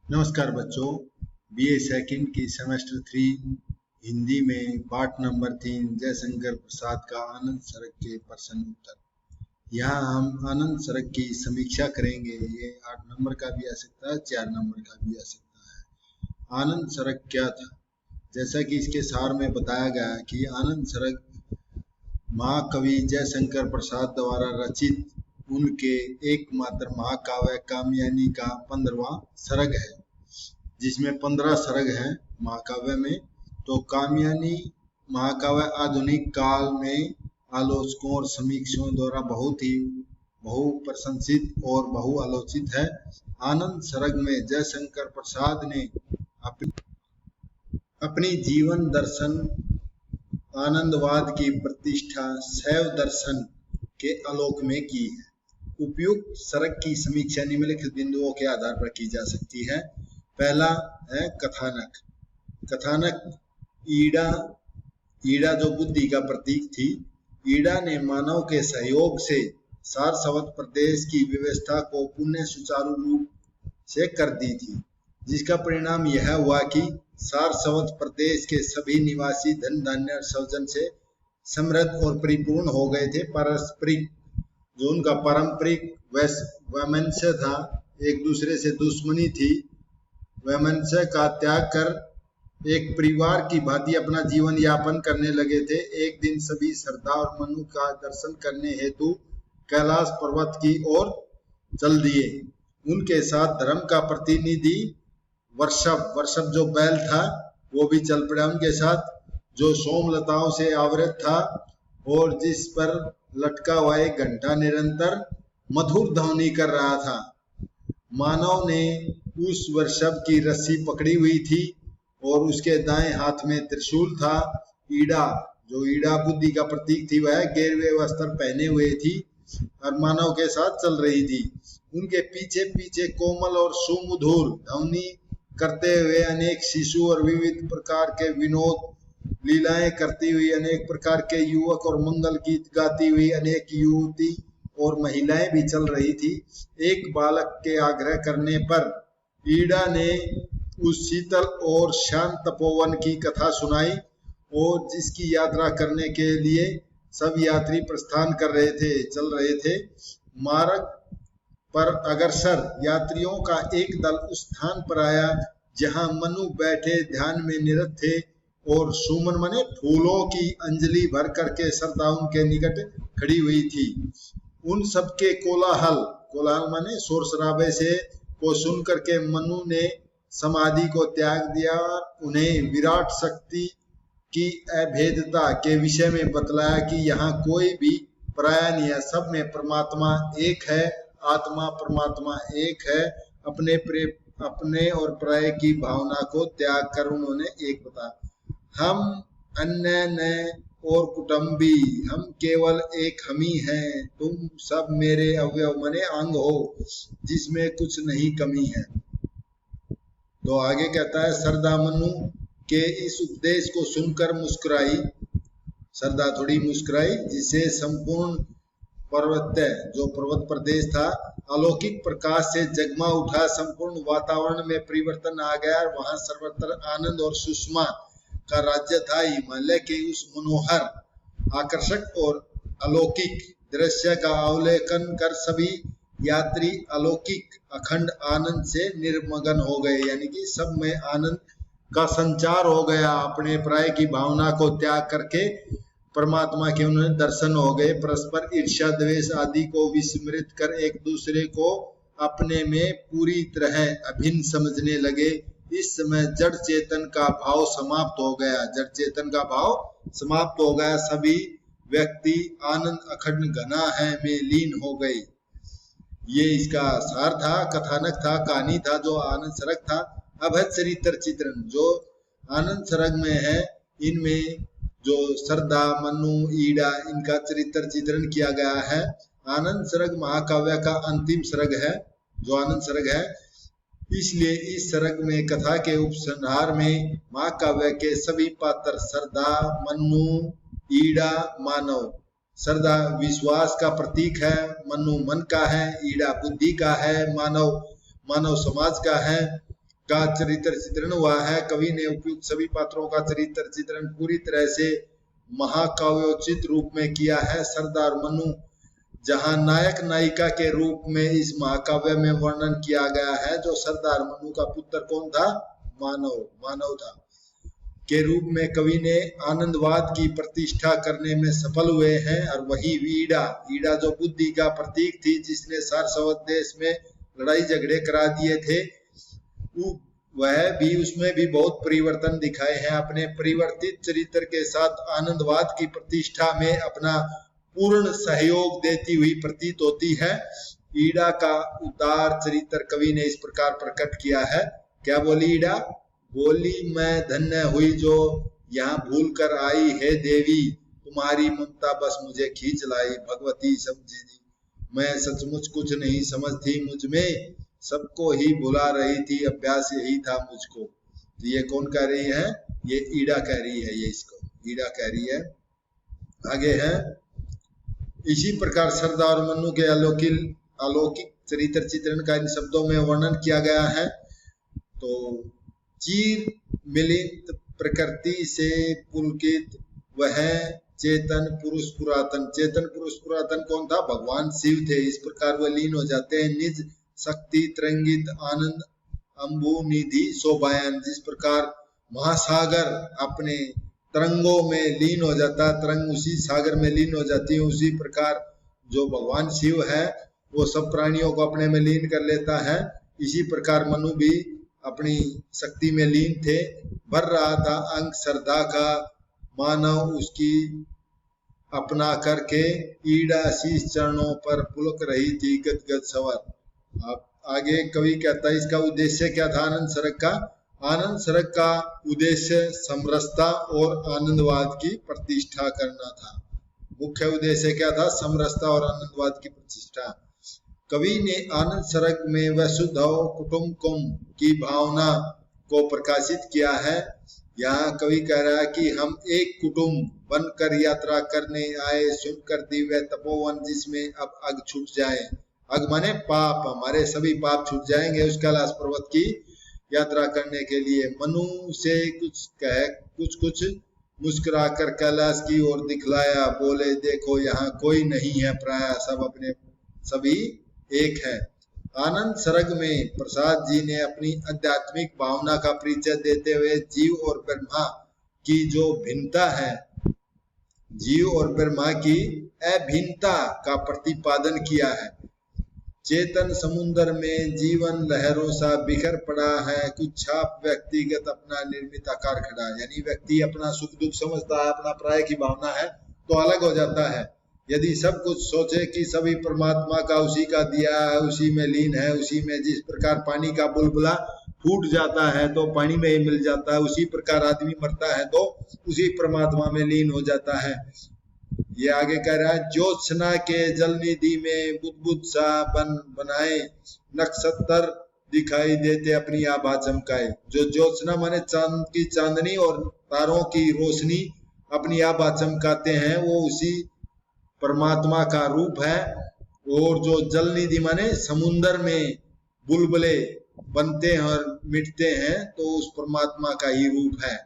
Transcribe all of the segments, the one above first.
नमस्कार बच्चों, BA second की सेमेस्टर 3 हिंदी में पाठ नंबर 3 जयशंकर प्रसाद का आनंद सड़क के प्रश्न उत्तर। यहाँ हम आनंद सड़क की समीक्षा करेंगे। ये 8 नंबर का भी आ सकता है, 4 नंबर का भी आ सकता है। आनंद सड़क क्या था? जैसा कि इसके सार में बताया गया है कि आनंद सड़क महाकवि जयशंकर प्रसाद द्वारा रचित उनके एकमात्र महाकाव्य कामयानी का 15वां सर्ग है, जिसमें 15 सर्ग हैं महाकाव्य में। तो कामयानी महाकाव्य आधुनिक काल में आलोचकों और समीक्षकों द्वारा बहुत ही बहुप्रशंसित और बहुआलोचित है। आनंद सर्ग में जयशंकर प्रसाद ने अपनी जीवन दर्शन आनंदवाद की प्रतिष्ठा शैव दर्शन के आलोक में की है। उपयुक्त सर्ग की समीक्षा निम्नलिखित बिंदुओं के आधार पर की जा सकती है। पहला है कथानक। कथानक ईड़ा जो बुद्धि का प्रतीक थी, ईड़ा ने मानव के सहयोग से सारस्वत प्रदेश की व्यवस्था को पुनः सुचारू रूप से कर दी थी, जिसका परिणाम यह हुआ कि सारस्वत प्रदेश के सभी निवासी धन धान्य और सौजन से समृद्ध और परिपूर्ण हो गए थे। पारस्परिक जो उनका पारंपरिक वैमनस्य था, एक दूसरे से दुश्मनी थी, वैमनस्य का त्याग कर एक परिवार की भांति अपना जीवन यापन करने लगे थे। एक दिन सभी श्रद्धा और मनु का दर्शन करने हेतु कैलाश पर्वत की ओर चल दिए। उनके साथ धर्म का प्रतिनिधि वर्षभ जो बैल था वो भी चल पड़ा उनके साथ, जो सोमलताओं से आवृत था और जिस पर लटका हुआ एक घंटा निरंतर मधुर ध्वनि कर रहा था। मानव ने उस वर्षभ की रस्सी पकड़ी हुई थी और उसके दाएं हाथ में त्रिशूल था। ईड़ा बुद्धि का प्रतीक थी, वह गेरुए वस्त्र पहने हुए थी और मानव के साथ चल रही थी। उनके पीछे पीछे कोमल और सुमधुर ध्वनि करते हुए अनेक शिशु और विविध प्रकार के विनोद लीलाएं करती हुई अनेक प्रकार के युवक और मंगल गीत गाती हुई अनेक युवती और महिलाएं भी चल रही थी। एक बालक के आग्रह करने पर ईड़ा ने उस शीतल और शांत तपोवन की कथा सुनाई और जिसकी यात्रा करने के लिए सब यात्री प्रस्थान कर रहे थे, चल रहे थे। मार्ग पर अग्रसर यात्रियों का एक दल उस स्थान पर आया जहां मनु बैठे ध्यान में निरत थे और सुमन माने फूलों की अंजलि भर करके श्रद्धा उनके निकट खड़ी हुई थी। उन सबके कोलाहल माने शोर शराबे से को सुन करके मनु ने समाधि को त्याग दिया। उन्हें विराट शक्ति की अभेदता के विषय में बतलाया कि यहाँ कोई भी पराया नहीं है, सब में परमात्मा एक है, आत्मा परमात्मा एक है। अपने और पराये की भावना को त्याग कर उन्होंने एक बताया। हम अन्य न और कुटुंबी, हम केवल एक हम ही हैं, तुम सब मेरे अवयव मने अंग हो, जिसमें कुछ नहीं कमी है। तो आगे कहता है, श्रद्धा मनु के इस उपदेश को सुनकर मुस्कुराई। श्रद्धा थोड़ी मुस्कुराई, जिसे संपूर्ण पर्वत प्रदेश था अलौकिक प्रकाश से जगमा उठा। संपूर्ण वातावरण में परिवर्तन आ गया। वहां सर्वत्र आनंद और सुषमा का राज्य था। हिमालय के उस मनोहर, आकर्षक और अलौकिक दृश्य का अवलोकन कर सभी यात्री अलौकिक अखंड आनंद से निर्मगन हो गए, यानी कि सब में आनंद का संचार हो गया। अपने पराये की भावना को त्याग करके परमात्मा के उन्हें दर्शन हो गए। परस्पर ईर्ष्या द्वेष आदि को विस्मृत कर एक दूसरे को अपने में पूरी तरह अभिन्न समझने लगे। इस समय जड़ चेतन का भाव समाप्त हो गया। जड़ चेतन का भाव समाप्त हो गया। सभी व्यक्ति आनंद अखंड घना है में लीन हो गए। ये इसका सार था, कथानक था, कहानी था जो आनंद सर्ग था। अब है चरित्र चित्रण। जो आनंद सर्ग में है, इनमें जो श्रद्धा मनु ईड़ा इनका चरित्र चित्रण किया गया है। आनंद सर्ग महाकाव्य का अंतिम सर्ग है, जो आनंद सर्ग है। इसलिए इस सर्ग में कथा के उपसंहार में महाकाव्य के सभी पात्र श्रद्धा मनु ईड़ा मानव। श्रद्धा विश्वास का प्रतीक है, मनु मन का है, ईड़ा बुद्धि का है, मानव समाज का है। का चरित्र चित्रण हुआ है। कवि ने उपयुक्त सभी पात्रों का चरित्र चित्रण पूरी तरह से महाकाव्योचित रूप में किया है। सरदार मनु जहां नायक नायिका के रूप में इस महाकाव्य में वर्णन किया गया है, जो सरदार मनु का पुत्र कौन था? मानव था, के रूप में कवि ने आनंदवाद की प्रतिष्ठा करने में सफल हुए हैं। और वही ईड़ा जो बुद्धि का प्रतीक थी, जिसने सारस्वत देश में लड़ाई झगड़े करा दिए थे, वह भी उसमें भी बहुत परिवर्तन दिखाए हैं। अपने परिवर्तित चरित्र के साथ आनंदवाद की प्रतिष्ठा में अपना पूर्ण सहयोग देती हुई प्रतीत होती है। ईड़ा का उदार चरित्र कवि ने इस प्रकार प्रकट किया है। क्या बोली ईड़ा? बोली, मैं धन्य हुई जो यहाँ भूल कर आई है देवी, तुम्हारी ममता बस मुझे खींच लाई, भगवती समझी, मैं सचमुच कुछ नहीं समझती, मुझ में सबको ही भुला रही थी, अभ्यास यही था मुझको। तो ये कौन कह रही है? ये ईड़ा कह रही है, ये इसको ईड़ा कह रही है। आगे है, इसी प्रकार सरदार मनु के अलौकिक चरित्र चित्रण का इन शब्दों में वर्णन किया गया है। तो चीर मिलित प्रकृति से पुलकित वह चेतन पुरुष पुरातन कौन था? भगवान शिव थे। इस प्रकार वह लीन हो जाते हैं निज शक्ति तरंगित आनंद अम्बु निधि शोभायन। जिस प्रकार महासागर अपने तरंगों में लीन हो जाता, तरंग उसी सागर में लीन हो जाती है, उसी प्रकार जो भगवान शिव है वो सब प्राणियों को अपने में लीन कर लेता है। इसी प्रकार मनु भी अपनी शक्ति में लीन थे। भर रहा था अंग श्रद्धा का, मानव उसकी अपना करके ईड़ा शीश चरणों पर पुलक रही थी गदगद सवर। अब आगे कवि कहता है, इसका उद्देश्य क्या था आनंद सर्ग का? आनंद सर्ग का उद्देश्य समरसता और आनंदवाद की प्रतिष्ठा करना था। मुख्य उद्देश्य क्या था? समरसता और आनंदवाद की प्रतिष्ठा। कवि ने आनंद सर्ग में वसुधैव कुटुम्बकम की भावना को प्रकाशित किया है। यहाँ कवि कह रहा है कि हम एक कुटुंब बनकर यात्रा करने आए, सुनकर दिव्य तपोवन जिसमें अब अग छूट जाए। अग माने पाप, हमारे सभी पाप छूट जाएंगे उस कैलाश पर्वत की यात्रा करने के लिए। मनु से कुछ मुस्कुराकर कैलाश की ओर दिखलाया, बोले देखो यहाँ कोई नहीं है, प्राय सभी एक है। आनंद सर्ग में प्रसाद जी ने अपनी आध्यात्मिक भावना का परिचय देते हुए जीव और ब्रह्मा की जो भिन्नता है, जीव और ब्रह्मा की अभिन्नता का प्रतिपादन किया है। चेतन समुद्र में जीवन लहरों सा बिखर पड़ा है, कुछ छाप व्यक्तिगत अपना निर्मित आकार खड़ा। यानी व्यक्ति अपना सुख दुख समझता है, अपना प्राय की भावना है तो अलग हो जाता है। यदि सब कुछ सोचे कि सभी परमात्मा का उसी का दिया है, उसी में लीन है, उसी में जिस प्रकार पानी का बुलबुला फूट जाता है तो पानी में ही मिल जाता है, उसी प्रकार आदमी मरता है तो उसी परमात्मा में लीन हो जाता है। ये आगे कह रहा है, ज्योत्सना के जल निधि में बुदबुद सा बनाए नक्षत्र दिखाई देते अपनी आभा चमकाए। जो ज्योत्सना माने चांद की चांदनी और तारों की रोशनी अपनी आभा चमकाते हैं, वो उसी परमात्मा का रूप है। और जो जल निधि माने समुन्द्र में बुलबुले बनते हैं और मिटते हैं तो उस परमात्मा का ही रूप है।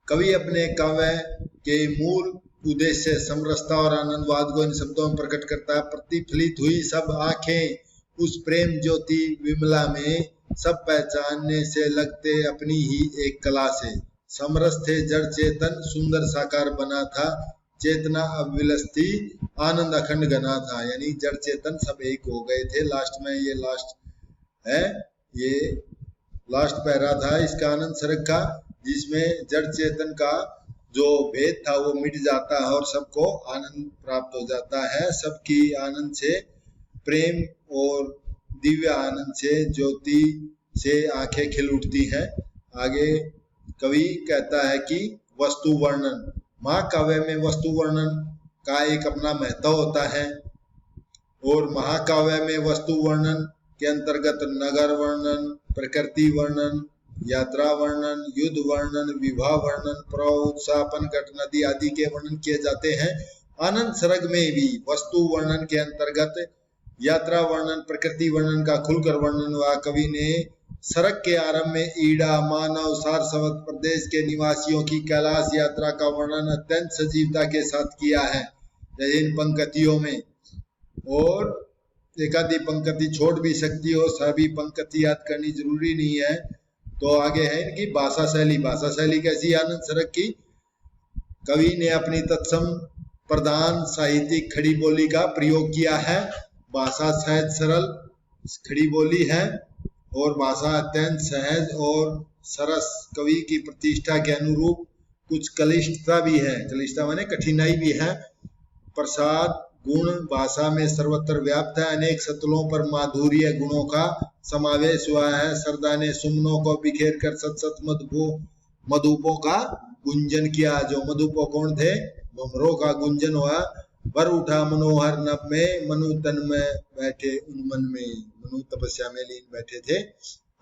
कवि अपने काव्य के मूल उद्देश्य समरसता और आनंदवाद को इन शब्दों में प्रकट करता है। प्रतिफलित हुई सब आंखें उस प्रेम ज्योति विमला में, सब पहचानने से लगते अपनी ही एक कला से। समरस थे जड़ चेतन, सुंदर साकार बना था, चेतना अविलस थी, आनंद अखंड घना था। यानी जड़ चेतन सब एक हो गए थे। लास्ट में ये लास्ट है, ये लास्ट पैरा था इसका आनंद सर्ग का, जिसमें जड़ चेतन का जो भेद था वो मिट जाता है और सबको आनंद प्राप्त हो जाता है। सबकी आनंद से, प्रेम और दिव्य आनंद से, ज्योति से आंखें खिल उठती हैं। आगे कवि कहता है कि वस्तु वर्णन, महाकाव्य में वस्तु वर्णन का एक अपना महत्व होता है। और महाकाव्य में वस्तु वर्णन के अंतर्गत नगर वर्णन, प्रकृति वर्णन, यात्रा वर्णन, युद्ध वर्णन, विवाह वर्णन, प्रोत्साहन घटना आदि के वर्णन किए जाते हैं। आनंद सर्ग में भी वस्तु वर्णन के अंतर्गत यात्रा वर्णन, प्रकृति वर्णन का खुलकर वर्णन हुआ। कवि ने सड़क के आरंभ में ईड़ा, मानव, सारस्वत प्रदेश के निवासियों की कैलाश यात्रा का वर्णन अत्यंत सजीवता के साथ किया है इन पंक्तियों में। और एक आधी पंक्ति छोड़ भी सकती हो, सभी पंक्ति याद करनी जरूरी नहीं है। तो आगे है इनकी भाषा शैली। भाषा शैली कैसी? आनंद सड़क की कवि ने अपनी तत्सम प्रधान साहित्यिक खड़ी बोली का प्रयोग किया है। भाषा सहज सरल खड़ी बोली है और भाषा अत्यंत सहज और सरस। कवि की प्रतिष्ठा के अनुरूप कुछ क्लिष्टता भी है, क्लिष्टता माने कठिनाई भी है। प्रसाद गुण भाषा में सर्वत्र व्याप्त है। अनेक सतलों पर माधुर्य गुणों का समावेश हुआ है। सरदा ने सुमनों को बिखेर कर सत सत मधुपों का गुंजन किया। जो मधुपो कौन थे? भमरों का गुंजन हुआ। वर उठा मनोहर नभ में, मनु तन में बैठे उन मन में। मनु तपस्या में लीन बैठे थे।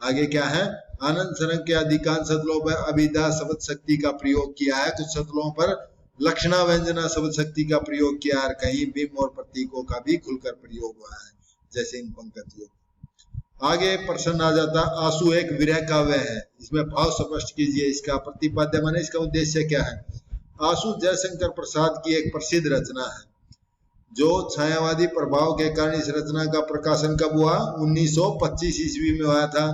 आगे क्या है? आनंद सरंग के अधिकांश सतलों पर अभिधा शब्द शक्ति का प्रयोग किया है। कुछ सतलों पर लक्षणा व्यंजना शब्द शक्ति का प्रयोग किया और कहीं बिंब और प्रतीकों का भी खुलकर प्रयोग हुआ है, जैसे इन पंक्तियों। आगे प्रश्न आ जाता, आंसू एक विरह काव्य है, इसमें भाव स्पष्ट कीजिए। इसका प्रतिपाद्य माने इसका उद्देश्य क्या है? आंसू जयशंकर प्रसाद की एक प्रसिद्ध रचना है जो छायावादी प्रभाव के कारण इस रचना का प्रकाशन कब हुआ? 1925 ईस्वी में हुआ था।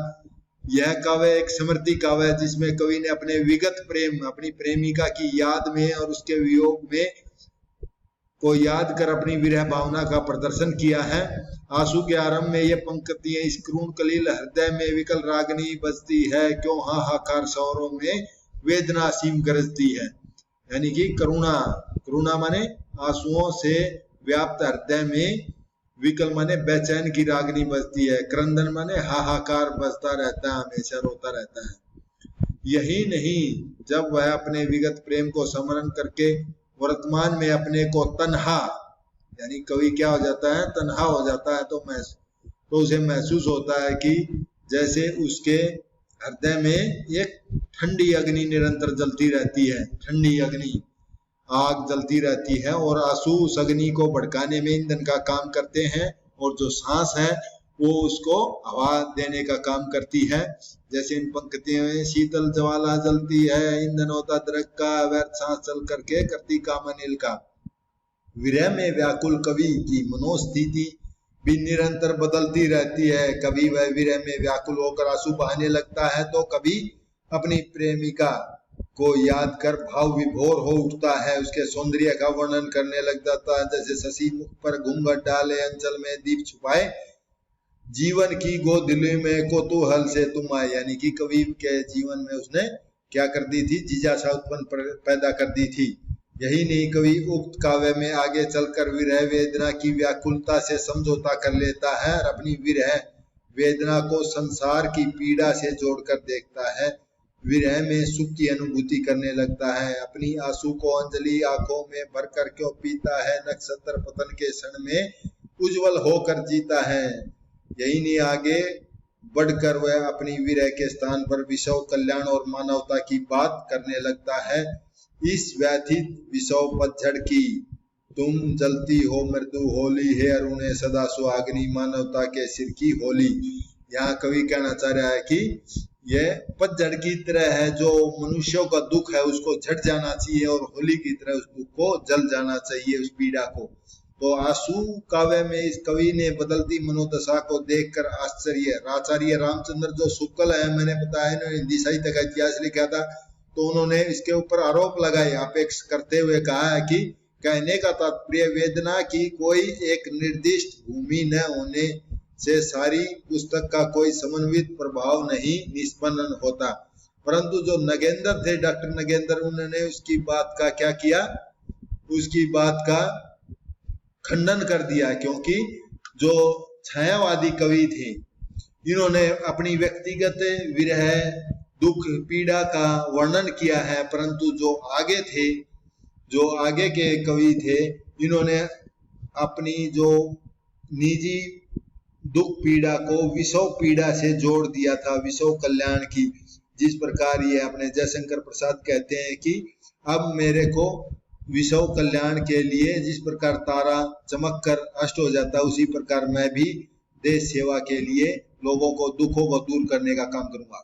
यह काव्य एक स्मृति काव्य है जिसमें कवि ने अपने विगत प्रेम, अपनी प्रेमिका की याद में और उसके वियोग में को याद कर अपनी विरह भावना का प्रदर्शन किया है। आंसू के आरंभ में ये पंक्तियां, इस क्रूण कलील हृदय में विकल रागनी बजती है, क्यों हाहाकार स्वरों में वेदना असीम गरजती है। यानी कि करुणा, करुणा माने आंसुओं से व्याप्त हृदय में, विकल माने बेचैन की रागनी बजती है, क्रंदन माने हाहाकार बजता रहता है, हमेशा रोता रहता है। यही नहीं, जब वह अपने विगत प्रेम को स्मरण करके वर्तमान में अपने को तन्हा, यानी कवि क्या हो जाता है? तन्हा हो जाता है। तो उसे महसूस होता है कि जैसे उसके हृदय में एक ठंडी अग्नि निरंतर जलती रहती है, ठंडी अग्नि, आग जलती रहती है और आंसू उस अग्नि को भड़काने में ईंधन का काम करते हैं और जो सांस है वो उसको हवा देने का काम करती है। जैसे इन पंक्तियों में, शीतल ज्वाला जलती है, ईंधन होता दरक का, व्यर्थ सांस चल करके करती काम अनिल का। विरह में व्याकुल कवि की मनोस्थिति भी निरंतर बदलती रहती है। कभी वह विरह में व्याकुल होकर आंसू बहाने लगता है तो कभी अपनी प्रेमिका को याद कर भाव विभोर हो उठता है, उसके सौंदर्य का वर्णन करने लग जाता है। जैसे शशि मुख पर घूंघट डाले, अंचल में दीप छुपाए, जीवन की गोदिली में कोतूहल से तुम आए। यानी कि कवि के जीवन में उसने क्या कर दी थी? जिज्ञासा उत्पन्न पैदा कर दी थी। यही नहीं, कवि उक्त काव्य में आगे चलकर विरह वेदना की व्याकुलता से समझौता कर लेता है और अपनी विरह वेदना को संसार की पीड़ा से जोड़कर देखता है। विरह में सुख की अनुभूति करने लगता है। अपनी आंसू को अंजलि आंखों में भरकर क्यों पीता है, नक्षत्र पतन के क्षण में उज्जवल होकर जीता है। यही नहीं, आगे बढ़कर वह अपनी विरह के स्थान पर विश्व कल्याण और मानवता की बात करने लगता है। इस व्यथित विश्व पतझड़ की तुम जलती हो मृदु होली है, अरुणे सदा सुहागनी मानवता के सिर की होली। यहाँ कवि कहना चाह रहा है कि यह पतझड़ की तरह है, जो मनुष्यों का दुख है उसको झट जाना चाहिए और होली की तरह उस दुख को जल जाना चाहिए, उस पीड़ा को। तो आंसू काव्य में इस कवि ने बदलती मनोदशा को देखकर आश्चर्य, आचार्य रामचंद्र जो शुक्ल है, मैंने बताया इन्होंने हिंदी साहित्य का इतिहास लिखा था, तो उन्होंने इसके ऊपर आरोप लगाए, अपेक्ष करते हुए कहा है कि कहने का तात्पर्य वेदना की कोई एक निर्दिष्ट भूमि न होने से सारी पुस्तक का कोई समन्वित प्रभाव नहीं निष्पन्न होता। परंतु जो नगेंद्र थे, डॉक्टर नगेंद्र, उन्होंने उसकी बात का क्या किया? उसकी बात का खंडन कर दिया, क्योंकि जो छायावादी कवि थे इन्होंने अपनी व्यक्तिगत विरह दुख पीड़ा का वर्णन किया है, परंतु जो आगे थे, जो आगे के कवि थे, इन्होंने अपनी जो निजी दुख पीड़ा को विश्व पीड़ा से जोड़ दिया था, विश्व कल्याण की। जिस प्रकार ये अपने जयशंकर प्रसाद कहते हैं कि अब मेरे को विश्व कल्याण के लिए जिस प्रकार तारा चमक कर अष्ट हो जाता है, उसी प्रकार मैं भी देश सेवा के लिए लोगों को दुखों को दूर करने का काम करूंगा।